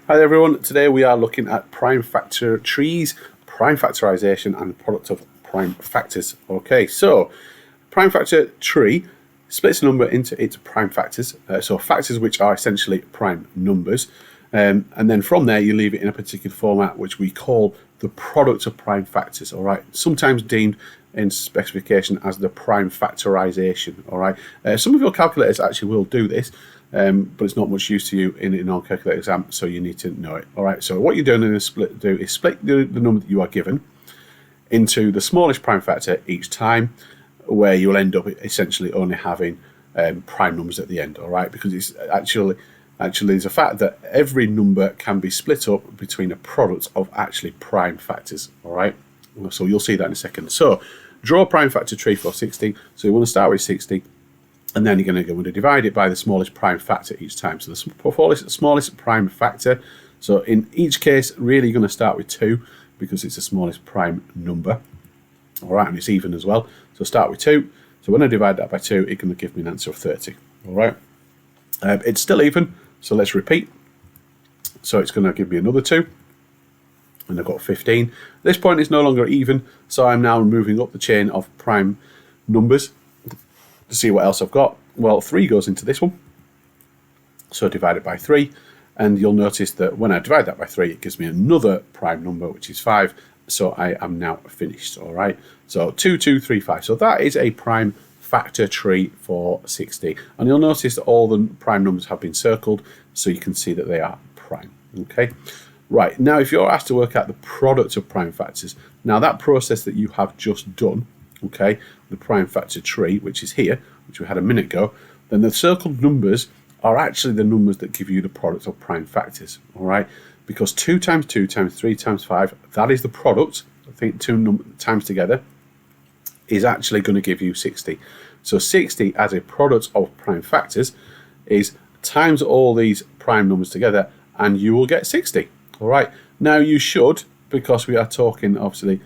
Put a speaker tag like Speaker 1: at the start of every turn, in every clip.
Speaker 1: Hi everyone, today we are looking at prime factor trees, prime factorisation and the product of prime factors. Okay, so prime factor tree splits a number into its prime factors, so factors which are essentially prime numbers, and then from there you leave it in a particular format which we call the product of prime factors, all right, sometimes deemed in specification as the prime factorisation, all right. Some of your calculators actually will do this, but it's not much use to you in a non-calculator exam, so you need to know it, all right. So what you're doing in a split is split the number that you are given into the smallest prime factor each time, where you'll end up essentially only having prime numbers at the end, all right, because it's actually there's a fact that every number can be split up between a product of actually prime factors, all right. So you'll see that in a second. So draw a prime factor tree for 60. So you want to start with 60, and then you're going to divide it by the smallest prime factor each time. So the smallest prime factor. So in each case, really you're going to start with 2 because it's the smallest prime number. All right, and it's even as well. So start with 2. So when I divide that by 2, it's going to give me an answer of 30. All right, it's still even. So let's repeat. So it's going to give me another 2. And I've got 15. At this point, it's no longer even, so I'm now moving up the chain of prime numbers to see what else I've got. Well, 3 goes into this one, so divide it by 3, and you'll notice that when I divide that by 3, it gives me another prime number, which is 5, so I am now finished, all right? So 2, 2, 3, 5. So that is a prime factor tree for 60, and you'll notice that all the prime numbers have been circled, so you can see that they are prime, okay? Right, now if you're asked to work out the product of prime factors, now that process that you have just done, okay, the prime factor tree, which is here, which we had a minute ago, then the circled numbers are actually the numbers that give you the product of prime factors, all right, because 2 times 2 times 3 times 5, that is the product, I think 2 times together, is actually going to give you 60. So 60 as a product of prime factors is times all these prime numbers together, and you will get 60. All right, now you should, because we are talking obviously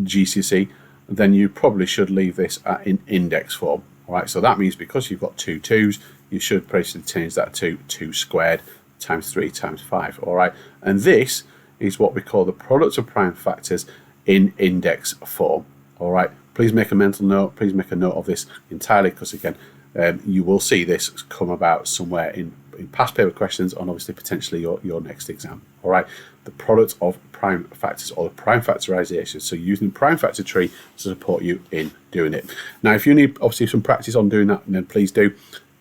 Speaker 1: GCSE, then you probably should leave this in index form. All right, so that means because you've got 2 2's, you should basically change that to 2 squared times 3 times 5. All right, and this is what we call the product of prime factors in index form. All right, please make a mental note, please make a note of this entirely, because again, you will see this come about somewhere in past paper questions and obviously potentially your next exam. All right, the product of prime factors, or the prime factorisation. So using the prime factor tree to support you in doing it. Now, if you need obviously some practice on doing that, then please do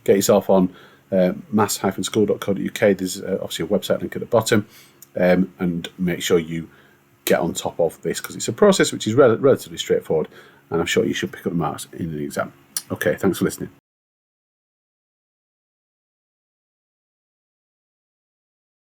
Speaker 1: get yourself on maths-school.co.uk. There's obviously a website link at the bottom, and make sure you get on top of this, because it's a process which is relatively straightforward, and I'm sure you should pick up the marks in the exam. Okay, thanks for listening.